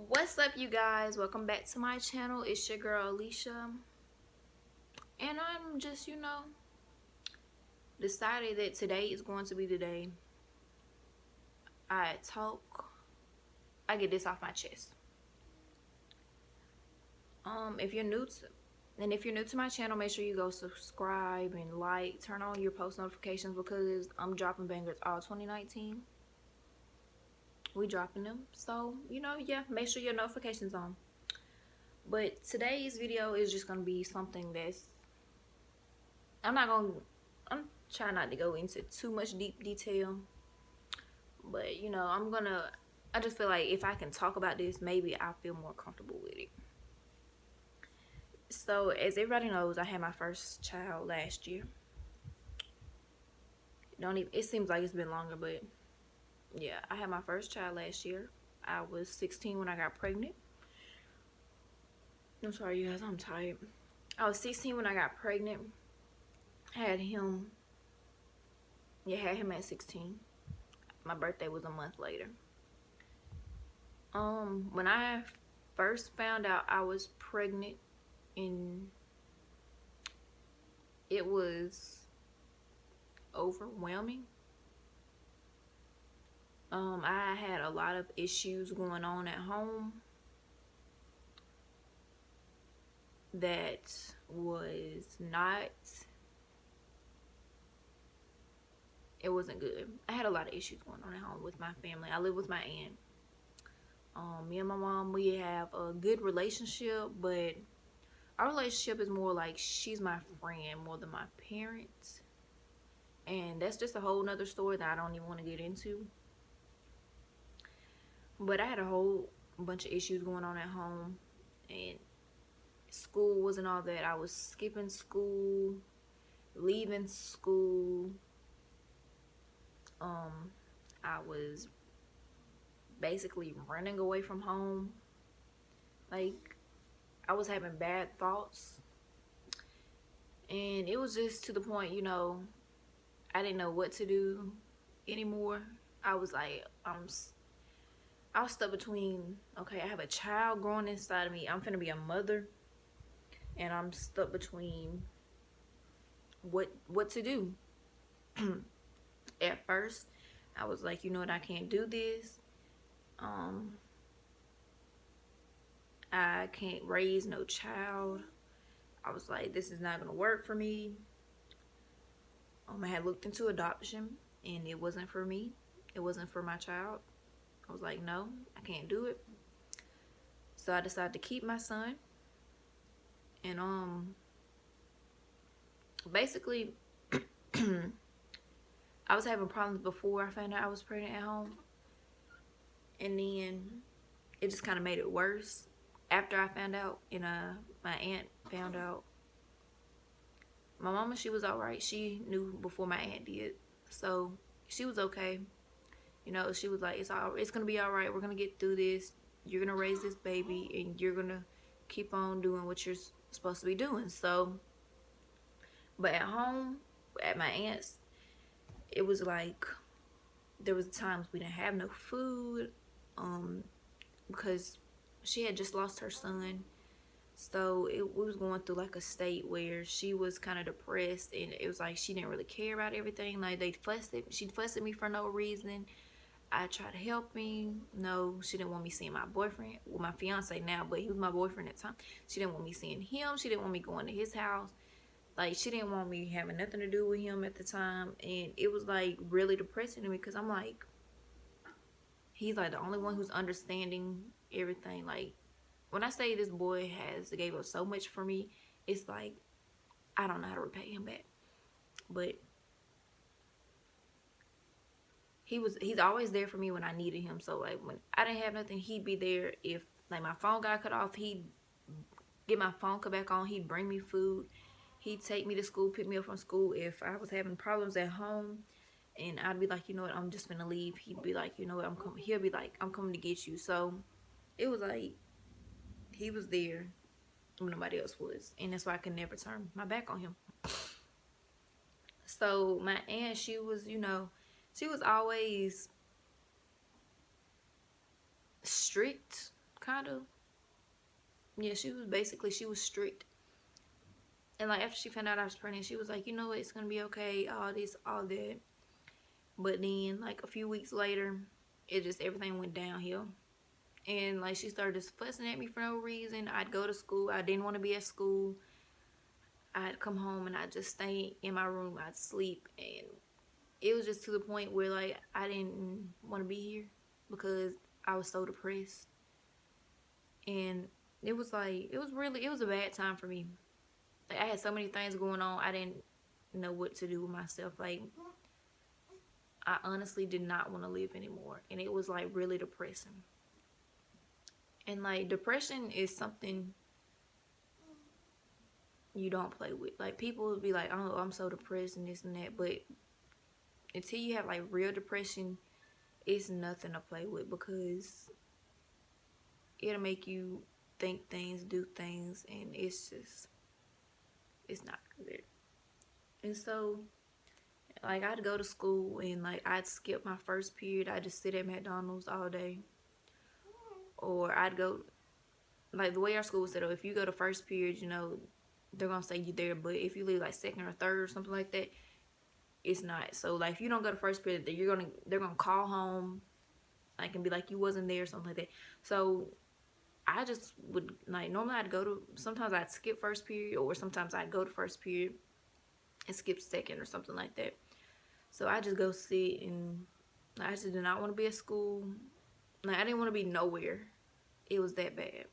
What's up, you guys? Welcome back to my channel. It's your girl Alicia, and I'm just decided that today is going to be the day I get this off my chest. If you're new to my channel, make sure you go subscribe and like, turn on your post notifications, because I'm dropping bangers all 2019. We dropping them, so yeah, make sure your notifications on. But today's video is just gonna be something that's I'm trying not to go into too much deep detail, but I just feel like if I can talk about this, maybe I'll feel more comfortable with it. So as everybody knows, I had my first child last year. It seems like it's been longer, but yeah, I had my first child last year. I was 16 when I got pregnant. I'm sorry, you guys, I'm tired. I was 16 when I got pregnant. Had him at 16. My birthday was a month later. When I first found out I was pregnant, and it was overwhelming. I had a lot of issues going on at home that was not, it wasn't good. I had a lot of issues going on at home with my family. I live with my aunt. Me and my mom, we have a good relationship, but our relationship is more like she's my friend more than my parents. And that's just a whole nother story that I don't even want to get into. But I had a whole bunch of issues going on at home, and school wasn't all that. I was skipping school, leaving school. I was basically running away from home. Like, I was having bad thoughts, and it was just to the point, I didn't know what to do anymore. I was like, I was stuck between, okay, I have a child growing inside of me. I'm finna be a mother, and I'm stuck between what to do. At first, I was like, you know what, I can't do this. I can't raise no child. I was like, this is not gonna work for me. I had looked into adoption, and it wasn't for me. It wasn't for my child. I was like, no, I can't do it. So I decided to keep my son. And basically I was having problems before I found out I was pregnant at home, and then it just kind of made it worse after I found out. And my aunt found out. My mama, she was alright. She knew before my aunt did, so she was okay. She was like, it's gonna be alright. We're gonna get through this. You're gonna raise this baby, and you're gonna keep on doing what you're supposed to be doing. So, but at home, at my aunt's, it was like there was times we didn't have no food, because she had just lost her son. So we was going through like a state where she was kind of depressed, and it was like she didn't really care about everything. Like, she fussed at me for no reason. I tried to help me. No, she didn't want me seeing my boyfriend. Well, my fiance now, but he was my boyfriend at the time. She didn't want me seeing him. She didn't want me going to his house. Like, she didn't want me having nothing to do with him at the time. And it was like really depressing to me, because I'm like, he's like the only one who's understanding everything. Like, when I say this boy gave up so much for me, it's like I don't know how to repay him back. But he's always there for me when I needed him. So like, when I didn't have nothing, he'd be there. If like my phone got cut off, he'd get my phone cut back on. He'd bring me food. He'd take me to school, pick me up from school. If I was having problems at home, and I'd be like, you know what, I'm just gonna leave, he'd be like, you know what, I'm coming. He'll be like, I'm coming to get you. So it was like he was there when nobody else was, and that's why I could never turn my back on him. So my aunt, she was always strict, kind of, yeah, she was basically, she was strict. And like after she found out I was pregnant, she was like, you know what, it's gonna be okay, all this, all that. But then like a few weeks later, it just, everything went downhill. And like she started just fussing at me for no reason. I'd go to school, I didn't want to be at school. I'd come home and I'd just stay in my room, I'd sleep, and it was just to the point where like I didn't want to be here because I was so depressed. And it was like, it was really, it was a bad time for me. Like I had so many things going on, I didn't know what to do with myself. Like I honestly did not want to live anymore, and it was like really depressing. And like depression is something you don't play with. Like people would be like, oh, I'm so depressed and this and that, but until you have like real depression, it's nothing to play with, because it'll make you think things, do things, and it's just, it's not good. And so like I'd go to school and like I'd skip my first period, I'd just sit at McDonald's all day. Or I'd go, like the way our school was set up, if you go to first period, you know, they're gonna say you there, but if you leave like second or third or something like that, it's not. So like if you don't go to first period, they're gonna call home, like, and be like you wasn't there or something like that. So I just would, like, normally I'd go to, sometimes I'd skip first period, or sometimes I'd go to first period and skip second or something like that. So I just go sit, and I just did not want to be at school. Like I didn't want to be nowhere. It was that bad.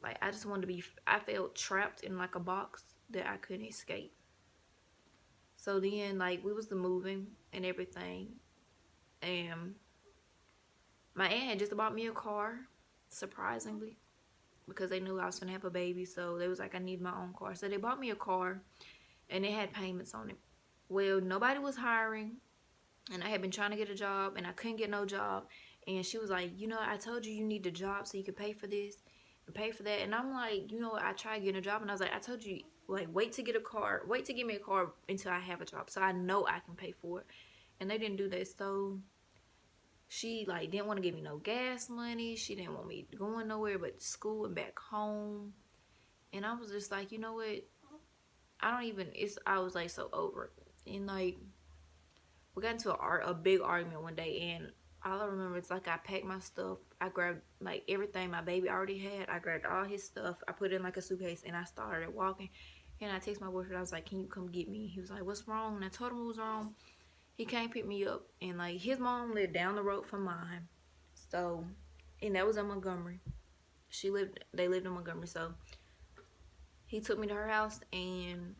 Like I just wanted to be, I felt trapped in like a box that I couldn't escape. So then like we was the moving and everything, and my aunt had just bought me a car, surprisingly, because they knew I was gonna have a baby. So they was like, I need my own car. So they bought me a car, and it had payments on it. Well, nobody was hiring, and I had been trying to get a job, and I couldn't get no job. And she was like, you know, I told you you need a job so you could pay for this and pay for that. And I'm like, you know what, I tried getting a job, and I was like, I told you, like, wait to get me a car until I have a job, so I know I can pay for it. And they didn't do that. So she like didn't want to give me no gas money. She didn't want me going nowhere but school and back home. And I was just like, you know what, I was like so over it. And like we got into a big argument one day, and all I remember is like I packed my stuff. I grabbed like everything my baby already had. I grabbed all his stuff. I put it in like a suitcase, and I started walking. And I texted my boyfriend. I was like, can you come get me? He was like, what's wrong? And I told him what was wrong. He came pick me up. And like his mom lived down the road from mine. So, and that was in Montgomery. They lived in Montgomery. So he took me to her house, and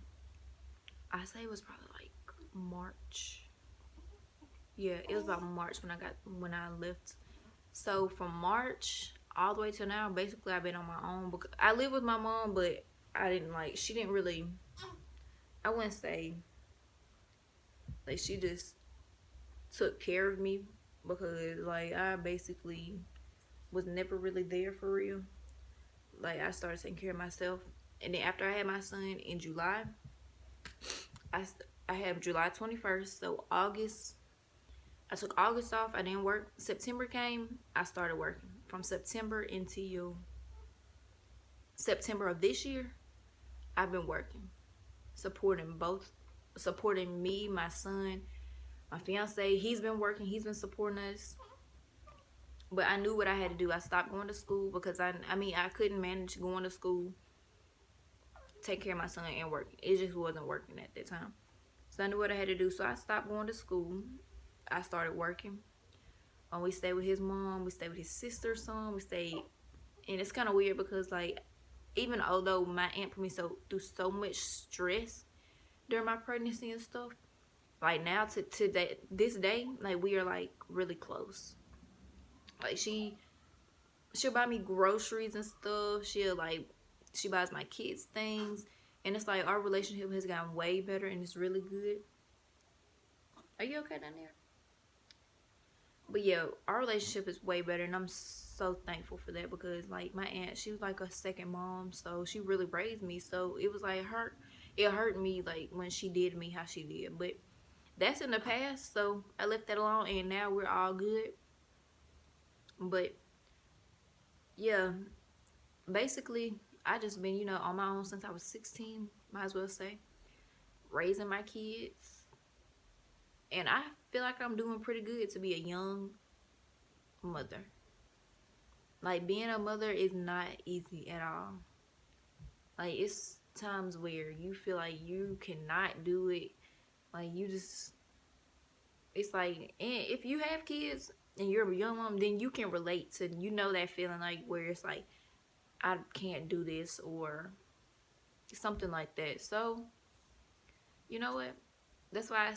I say it was probably like March. Yeah, it was about March when I left. So from March all the way till now, basically I've been on my own, because I live with my mom, but she didn't really, I wouldn't say, like, she just took care of me, because like I basically was never really there for real. Like I started taking care of myself, and then after I had my son in July, I had July 21st, so August. I took August off. I didn't work. September came. I started working. From September until September of this year, I've been working, supporting me, my son, my fiance. He's been working. He's been supporting us. But I knew what I had to do. I stopped going to school, because I couldn't manage going to school, take care of my son, and work. It just wasn't working at that time. So I knew what I had to do. So I stopped going to school. I started working. We stayed with his mom. We stayed with his sister's son. And it's kind of weird, because like, even although my aunt put me through so much stress during my pregnancy and stuff, like now to this day, like we are like really close. Like she'll buy me groceries and stuff. She buys my kids things, and it's like our relationship has gotten way better, and it's really good. Are you okay down there? But yeah, our relationship is way better, and I'm so thankful for that, because like my aunt, she was like a second mom, so she really raised me. So it was like it hurt me like when she did me how she did, but that's in the past, so I left that alone, and now we're all good. But yeah, basically, I just been, you know, on my own since I was 16, might as well say, raising my kids. And I feel like I'm doing pretty good to be a young mother. Like, being a mother is not easy at all. Like, it's times where you feel like you cannot do it. Like, you just, it's like, and if you have kids and you're a young mom, then you can relate to, you know, that feeling like where it's like, I can't do this or something like that. So, you know what? That's why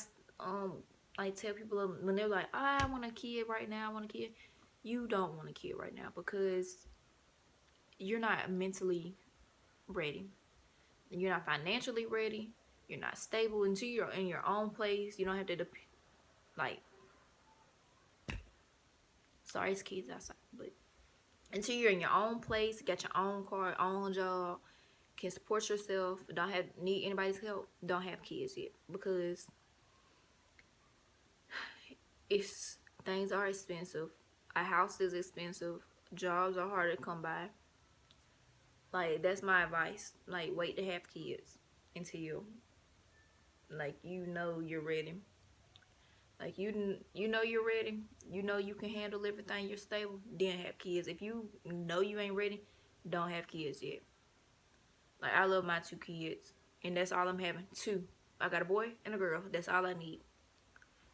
I tell people when they're like, oh, I want a kid right now, I want a kid. You don't want a kid right now because you're not mentally ready. You're not financially ready. You're not stable until you're in your own place. You don't have to like. Sorry, it's kids outside, but until you're in your own place, got your own car, own job, can support yourself, don't have need anybody's help, don't have kids yet because it's things are expensive. A house is expensive. Jobs are hard to come by. Like, that's my advice. Like, wait to have kids until like you know you're ready. Like, you know you're ready. You know you can handle everything. You're stable. Then have kids. If you know you ain't ready, don't have kids yet. Like, I love my 2 kids, and that's all I'm having. 2. I got a boy and a girl. That's all I need.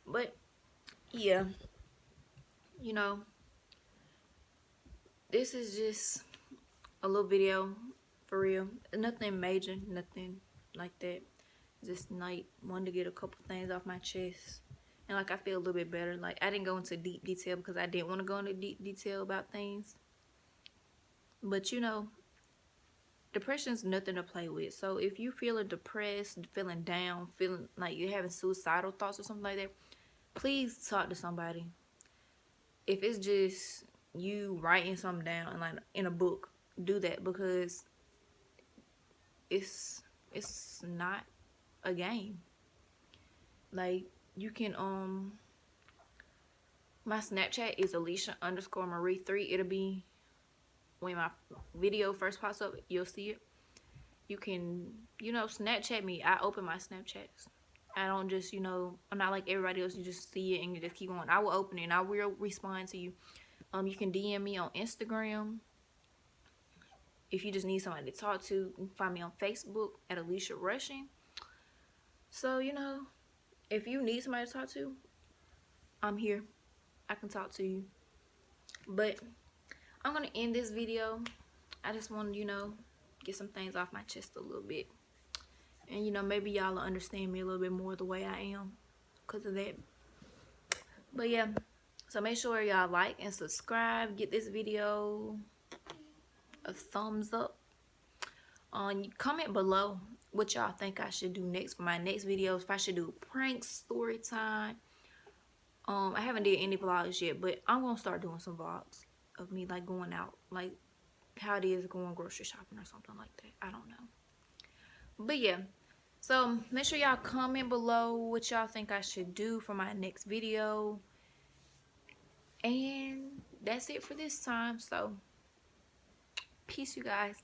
But yeah, you know, this is just a little video for real. Nothing major, nothing like that. Just like wanted to get a couple things off my chest. And like I feel a little bit better. Like, I didn't go into deep detail because I didn't want to go into deep detail about things. But you know, depression's nothing to play with. So if you feeling depressed, feeling down, feeling like you're having suicidal thoughts or something like that, please talk to somebody. If it's just you writing something down like in a book, do that because it's not a game. Like, you can my Snapchat is Alicia_Marie3. It'll be when my video first pops up, you'll see it. You can, you know, Snapchat me. I open my Snapchats. I don't just, you know, I'm not like everybody else. You just see it and you just keep going. I will open it and I will respond to you. You can DM me on Instagram. If you just need somebody to talk to, you can find me on Facebook at Alicia Rushing. So, you know, if you need somebody to talk to, I'm here. I can talk to you. But I'm going to end this video. I just want to, you know, get some things off my chest a little bit. And, you know, maybe y'all will understand me a little bit more the way I am because of that. But, yeah. So, make sure y'all like and subscribe. Get this video a thumbs up. Comment below what y'all think I should do next for my next videos. If I should do prank story time. I haven't did any vlogs yet, but I'm gonna start doing some vlogs of me like going out, like how it is going grocery shopping or something like that. I don't know. But yeah, so make sure y'all comment below what y'all think I should do for my next video. And that's it for this time. So peace, you guys.